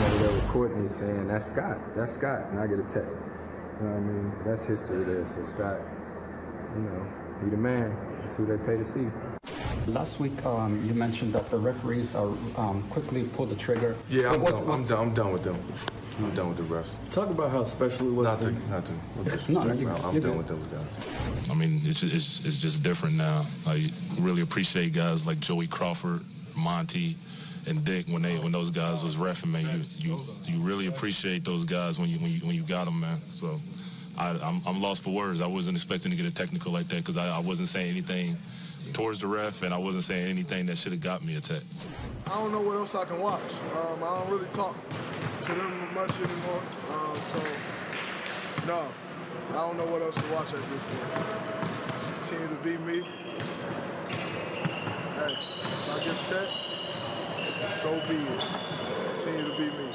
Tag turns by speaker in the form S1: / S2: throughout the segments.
S1: over there with Courtney saying, that's Scott, and I get a text. You know what I mean? That's history there. So Scott, you know, he the man. That's who they pay to see.
S2: Last week, you mentioned that the referees are quickly pull the trigger.
S3: Yeah, I'm done with them. I'm done with the refs.
S4: Talk about how special it was.
S3: Not to. I'm done with those guys.
S5: I mean, it's just different now. I really appreciate guys like Joey Crawford, Monty, and Dick when those guys was reffing, man. You really appreciate those guys when you got them, man. So I'm lost for words. I wasn't expecting to get a technical like that because I wasn't saying anything towards the ref, and I wasn't saying anything that should have got me a tech.
S6: I don't know what else I can watch. I don't really talk to them much anymore. So, no, I don't know what else to watch at this point. Just continue to be me. Hey, if I get tech, so be it. Continue to be me.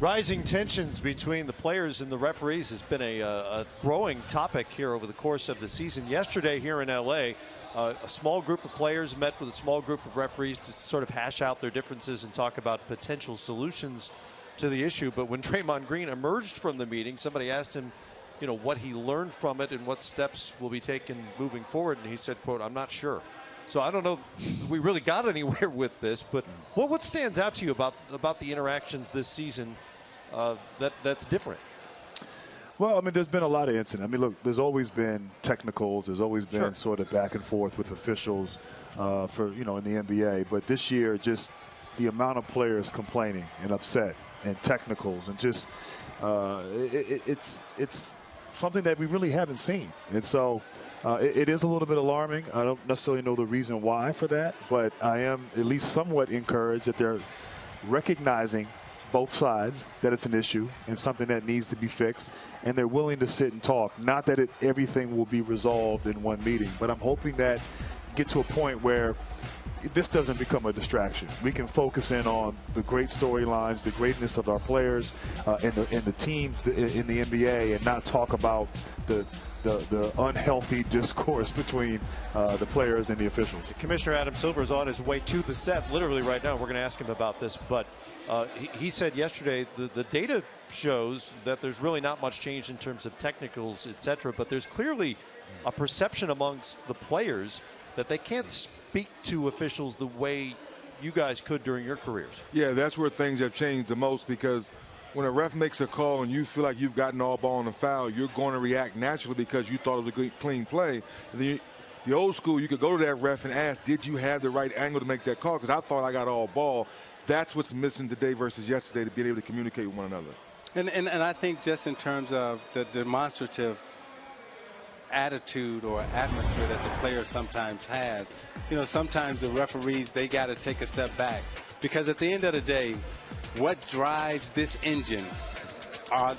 S7: Rising tensions between the players and the referees has been a growing topic here over the course of the season. Yesterday here in LA, a small group of players met with a small group of referees to sort of hash out their differences and talk about potential solutions to the issue. But when Draymond Green emerged from the meeting, somebody asked him, you know, what he learned from it and what steps will be taken moving forward. And he said, quote, "I'm not sure." So I don't know if we really got anywhere with this, but what stands out to you about the interactions this season that's different?
S8: Well, I mean, there's been a lot of incidents. I mean, look, there's always been technicals. There's always been sort of back and forth with officials for, you know, in the NBA. But this year, just the amount of players complaining and upset and technicals and just it's something that we really haven't seen. And so it is a little bit alarming. I don't necessarily know the reason why for that, but I am at least somewhat encouraged that they're recognizing both sides, that it's an issue and something that needs to be fixed, and they're willing to sit and talk. Not that everything will be resolved in one meeting, but I'm hoping that get to a point where this doesn't become a distraction. We can focus in on the great storylines, the greatness of our players and the teams in the NBA, and not talk about the unhealthy discourse between the players and the officials.
S7: Commissioner Adam Silver is on his way to the set literally right now. We're going to ask him about this, but he said yesterday the data shows that there's really not much change in terms of technicals, etc., but there's clearly a perception amongst the players that they can't speak to officials the way you guys could during your careers.
S6: Yeah, that's where things have changed the most, because when a ref makes a call and you feel like you've gotten all ball on a foul, you're going to react naturally because you thought it was a good, clean play. And then the old school, you could go to that ref and ask, did you have the right angle to make that call? Because I thought I got all ball. That's what's missing today versus yesterday, to be able to communicate with one another.
S9: And I think just in terms of the demonstrative attitude or atmosphere that the player sometimes has, you know, sometimes the referees, they got to take a step back, because at the end of the day, what drives this engine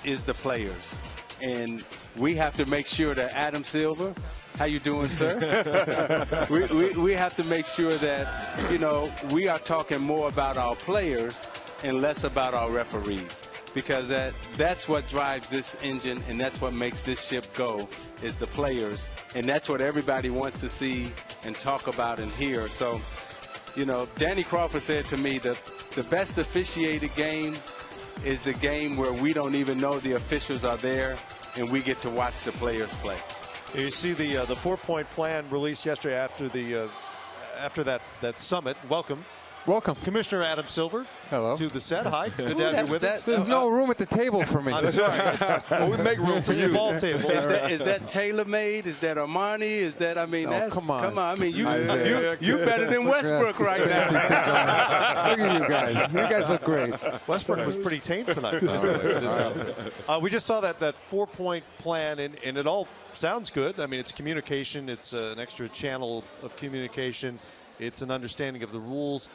S9: is the players, and we have to make sure that Adam Silver, how you doing, sir? we have to make sure that, you know, we are talking more about our players and less about our referees, because that's what drives this engine, and that's what makes this ship go, is the players, and that's what everybody wants to see and talk about and hear. So, you know, Danny Crawford said to me that the best officiated game is the game where we don't even know the officials are there and we get to watch the players play.
S7: You see the 4-point plan released yesterday after that summit. Welcome, Commissioner Adam Silver.
S10: Hello.
S7: To the set. Hi. Good to have you with us.
S10: There's no room at the table for me.
S7: I'm sorry.
S6: Well, we make room for you.
S7: Small table.
S9: Is that tailor-made? Is that Armani? Is that, I mean, that's,
S10: come on.
S9: I mean, you better than Westbrook right now.
S10: Look at you guys. You guys look great.
S7: Westbrook was pretty tame tonight. We just saw that 4-point plan, and it all sounds good. I mean, it's communication. It's an extra channel of communication. It's an understanding of the rules.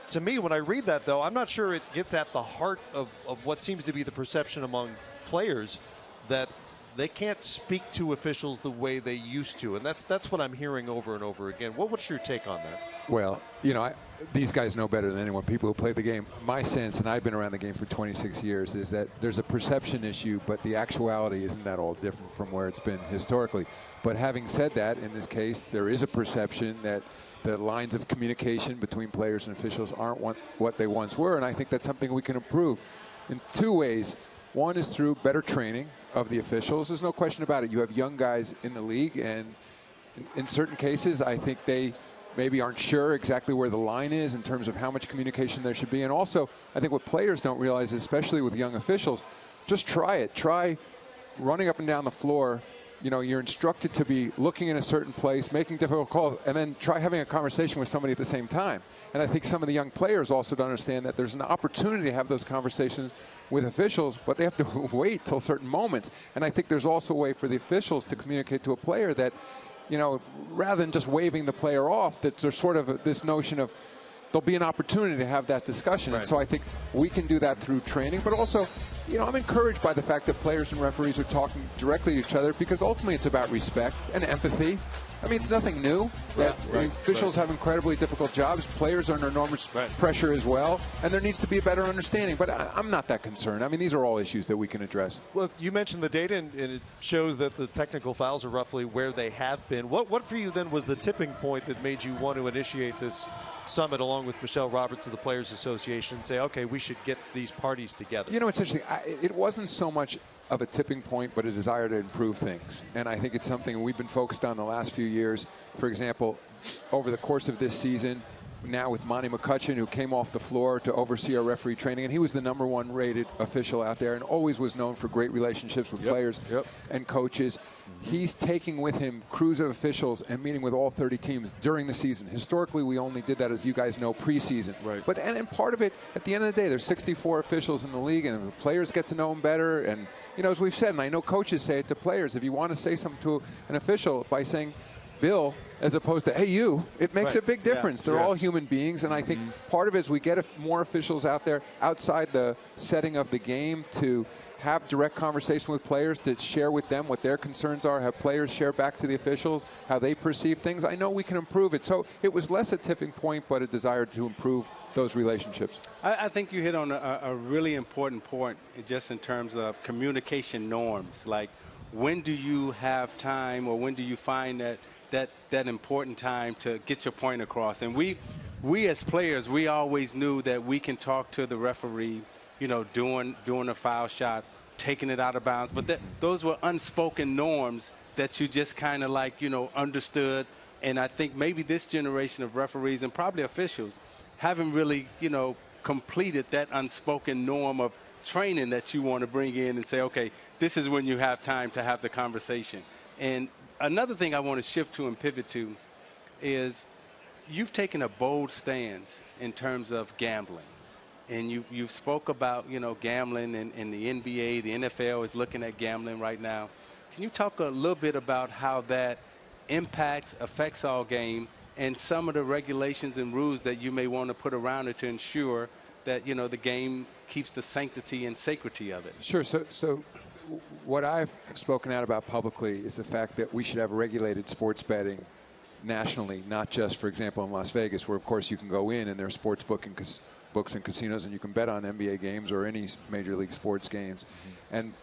S7: To me, when I read that, though, I'm not sure it gets at the heart of what seems to be the perception among players, that they can't speak to officials the way they used to, and that's what I'm hearing over and over again. What's your take on that?
S10: Well, you know, these guys know better than anyone, people who play the game. My sense, and I've been around the game for 26 years, is that there's a perception issue, but the actuality isn't that all different from where it's been historically. But having said that, in this case, there is a perception that the lines of communication between players and officials aren't what they once were, and I think that's something we can improve in two ways. One is through better training of the officials. There's no question about it. You have young guys in the league, and in certain cases, I think they maybe aren't sure exactly where the line is in terms of how much communication there should be. And also, I think what players don't realize, especially with young officials, just try it. Try running up and down the floor. You know, you're instructed to be looking in a certain place, making difficult calls, and then try having a conversation with somebody at the same time. And I think some of the young players also don't understand that there's an opportunity to have those conversations with officials, but they have to wait till certain moments. And I think there's also a way for the officials to communicate to a player that, you know, rather than just waving the player off, that there's sort of this notion of there'll be an opportunity to have that discussion. Right. And so I think we can do that through training, but also, you know, I'm encouraged by the fact that players and referees are talking directly to each other, because ultimately it's about respect and empathy. I mean, it's nothing new. Officials have incredibly difficult jobs. Players are under enormous pressure as well, and there needs to be a better understanding. But I'm not that concerned. I mean, these are all issues that we can address.
S7: Well, you mentioned the data, and it shows that the technical fouls are roughly where they have been. What for you then was the tipping point that made you want to initiate this summit along with Michelle Roberts of the Players Association and say, okay, we should get these parties together?
S10: You know, it's interesting. It wasn't so much of a tipping point, but a desire to improve things. And I think it's something we've been focused on the last few years. For example, over the course of this season, now with Monty McCutcheon, who came off the floor to oversee our referee training, and he was the #1 rated official out there and always was known for great relationships with players and coaches. He's taking with him crews of officials and meeting with all 30 teams during the season. Historically, we only did that, as you guys know, preseason. But and part of it, at the end of the day, there's 64 officials in the league, and the players get to know them better. And, you know, as we've said, and I know coaches say it to players, if you want to say something to an official by saying Bill as opposed to, hey, you, it makes a big difference. They're all human beings, and I think part of it is we get more officials out there outside the setting of the game to have direct conversation with players, to share with them what their concerns are, have players share back to the officials how they perceive things. I know we can improve it. So it was less a tipping point, but a desire to improve those relationships.
S9: I think you hit on a really important point just in terms of communication norms. Like, when do you have time, or when do you find that important time to get your point across? And we as players, we always knew that we can talk to the referee, you know, doing a foul shot, taking it out of bounds. But those were unspoken norms that you just kind of like, you know, understood. And I think maybe this generation of referees and probably officials haven't really, you know, completed that unspoken norm of training that you want to bring in and say, okay, this is when you have time to have the conversation. And another thing I want to shift to and pivot to is you've taken a bold stance in terms of gambling. And you've spoke about, you know, gambling, and the NBA, the NFL is looking at gambling right now. Can you talk a little bit about how that affects our game, and some of the regulations and rules that you may want to put around it to ensure that, you know, the game keeps the sanctity and sacredity of it?
S10: Sure. So what I've spoken out about publicly is the fact that we should have regulated sports betting nationally, not just, for example, in Las Vegas, where, of course, you can go in and there's sports books and casinos, and you can bet on NBA games or any major league sports games. And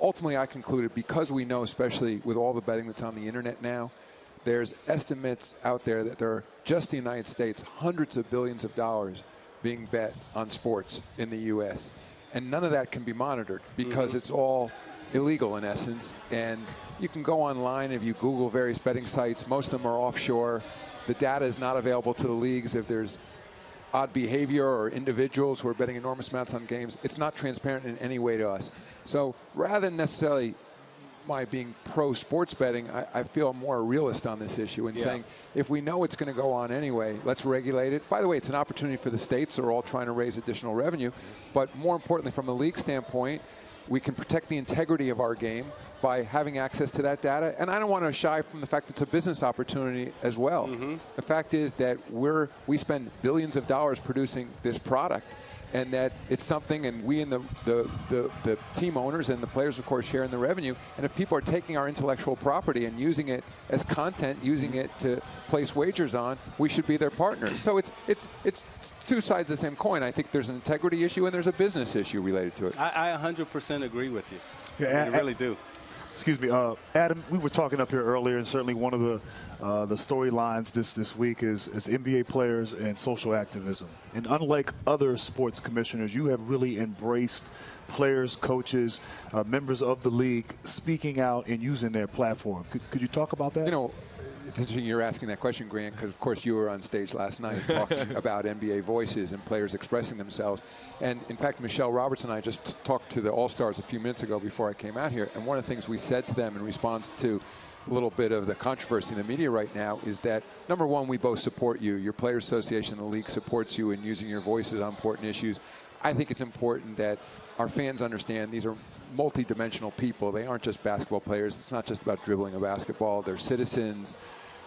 S10: ultimately, I concluded, because we know, especially with all the betting that's on the internet now, there's estimates out there that there are, just the United States, hundreds of billions of dollars being bet on sports in the U.S. And none of that can be monitored because it's all illegal in essence. And you can go online, if you Google various betting sites, most of them are offshore. The data is not available to the leagues. If there's odd behavior or individuals who are betting enormous amounts on games, it's not transparent in any way to us. So rather than necessarily my being pro-sports betting, I feel more a realist on this issue and saying, if we know it's going to go on anyway, let's regulate it. By the way, it's an opportunity for the states. They're all trying to raise additional revenue. But more importantly, from the league standpoint, we can protect the integrity of our game by having access to that data. And I don't want to shy from the fact that it's a business opportunity as well. The fact is that we spend billions of dollars producing this product, and that it's something, and we and the team owners and the players, of course, share in the revenue. And if people are taking our intellectual property and using it as content, using it to place wagers on, we should be their partners. So it's two sides of the same coin. I think there's an integrity issue and there's a business issue related to it.
S9: I 100% agree with you.
S8: Yeah,
S9: I really do.
S8: Excuse me, Adam. We were talking up here earlier, and certainly one of the storylines this week is NBA players and social activism. And unlike other sports commissioners, you have really embraced players, coaches, members of the league speaking out and using their platform. Could you talk about that?
S10: You know, it's interesting you're asking that question, Grant, because, of course, you were on stage last night talking about NBA voices and players expressing themselves. And, in fact, Michelle Roberts and I just talked to the All-Stars a few minutes ago before I came out here. And one of the things we said to them in response to a little bit of the controversy in the media right now is that, number one, we both support you. Your Players Association, the league, supports you in using your voices on important issues. I think it's important that our fans understand these are multi-dimensional people. They aren't just basketball players. It's not just about dribbling a basketball. They're citizens,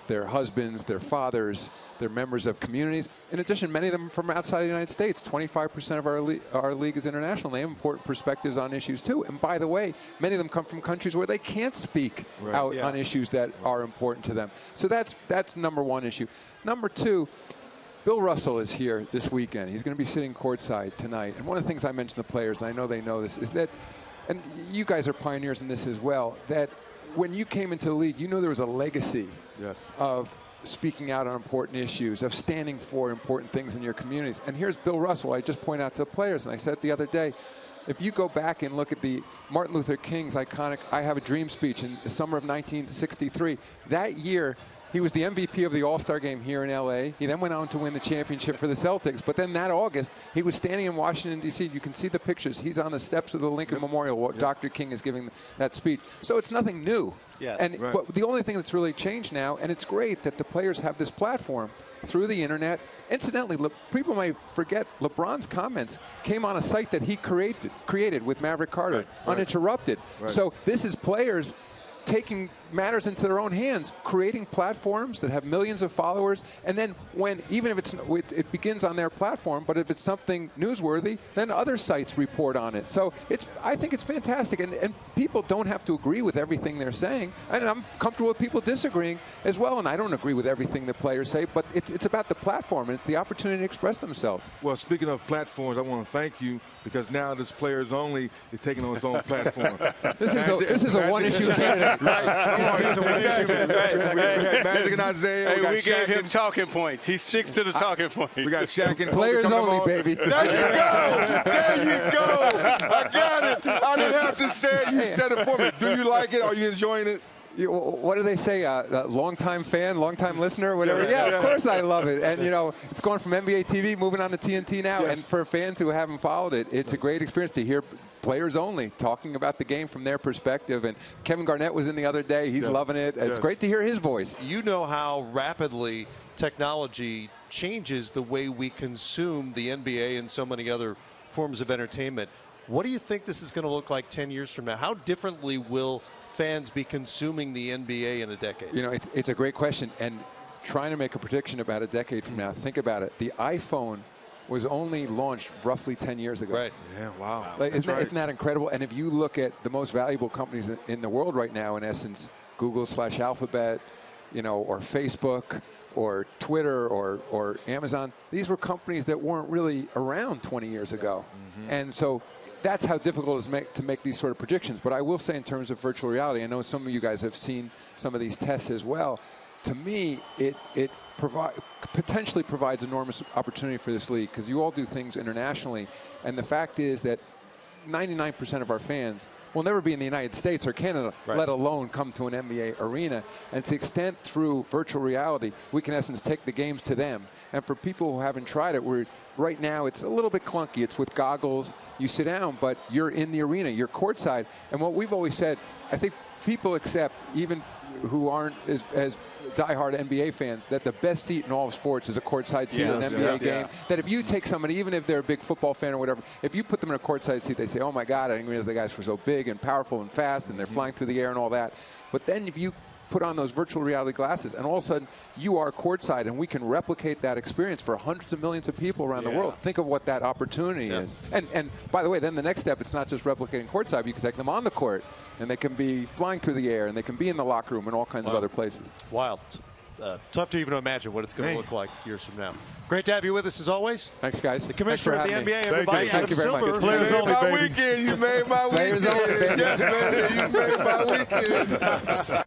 S10: they're husbands, they're fathers, they're members of communities. In addition, many of them from outside the United States. 25% of our league is international. They have important perspectives on issues too. And by the way, many of them come from countries where they can't speak out on issues that are important to them. So that's number one issue. Number two, Bill Russell is here this weekend. He's going to be sitting courtside tonight. And one of the things I mentioned to the players, and I know they know this, is that, and you guys are pioneers in this as well, that when you came into the league, you knew there was a legacy of speaking out on important issues, of standing for important things in your communities. And here's Bill Russell. I just point out to the players, and I said the other day, if you go back and look at the Martin Luther King's iconic I Have a Dream speech in the summer of 1963, that year, he was the MVP of the All-Star game here in L.A. He then went on to win the championship for the Celtics. But then that August, he was standing in Washington, D.C. You can see the pictures. He's on the steps of the Lincoln Memorial while Dr. King is giving that speech. So it's nothing new. But the only thing that's really changed now, and it's great that the players have this platform through the internet. Incidentally, people might forget LeBron's comments came on a site that he created with Maverick Carter, uninterrupted. So this is players taking matters into their own hands, creating platforms that have millions of followers, and then even if it begins on their platform, but if it's something newsworthy, then other sites report on it. So I think it's fantastic, and people don't have to agree with everything they're saying, and I'm comfortable with people disagreeing as well, and I don't agree with everything the players say, but it's about the platform, and it's the opportunity to express themselves.
S6: Well, speaking of platforms, I want to thank you, because now this Players Only is taking on its own platform.
S10: This is a one-issue candidate.
S6: Right? Come on, Magic and Isaiah.
S9: Hey, we gave him talking points. He sticks to the talking points.
S6: We got Shaq and
S10: Players Only, baby.
S6: There you go. There you go. I got it. I didn't have to say it. You said it for me. Do you like it? Are you enjoying it?
S10: What do they say? Long-time fan, long-time listener, whatever. Yeah, of course I love it. And, it's going from NBATV, moving on to TNT now. And for fans who haven't followed it, it's a great experience to hear Players Only talking about the game from their perspective. And Kevin Garnett was in the other day. He's loving it. It's great to hear his voice.
S7: You know how rapidly technology changes the way we consume the NBA and so many other forms of entertainment. What do you think this is going to look like 10 years from now? How differently will fans be consuming the NBA in a decade?
S10: It's a great question. And trying to make a prediction about a decade from now, think about it. The iPhone was only launched roughly 10 years ago.
S6: Right. Yeah, wow.
S10: Isn't that incredible? And if you look at the most valuable companies in the world right now, in essence, Google/Alphabet, or Facebook, or Twitter, or Amazon, these were companies that weren't really around 20 years ago. And so that's how difficult it is to make these sort of predictions. But I will say, in terms of virtual reality, I know some of you guys have seen some of these tests as well. To me, it potentially provides enormous opportunity for this league, because you all do things internationally. And the fact is that 99% of our fans will never be in the United States or Canada, let alone come to an NBA arena. And to the extent through virtual reality, we can, in essence, take the games to them. And for people who haven't tried it, right now it's a little bit clunky. It's with goggles. You sit down, but you're in the arena. You're courtside. And what we've always said, I think people accept, even who aren't as diehard NBA fans, that the best seat in all of sports is a courtside seat in an NBA game. That if you take somebody, even if they're a big football fan or whatever, if you put them in a courtside seat, they say, oh my God, I didn't realize the guys were so big and powerful and fast and they're flying through the air and all that. But then if you put on those virtual reality glasses, and all of a sudden you are courtside, and we can replicate that experience for hundreds of millions of people around the world. Think of what that opportunity is. And by the way, then the next step, it's not just replicating courtside. You can take them on the court, and they can be flying through the air, and they can be in the locker room and all kinds of other places.
S7: Wild. Tough to even imagine what it's going to look like years from now. Great to have you with us as always.
S10: Thanks, guys.
S7: The commissioner of the NBA, everybody.
S10: Thank you very much.
S6: You made my weekend. You made my weekend.
S10: Players only, baby.
S6: Yes, man. You made my weekend.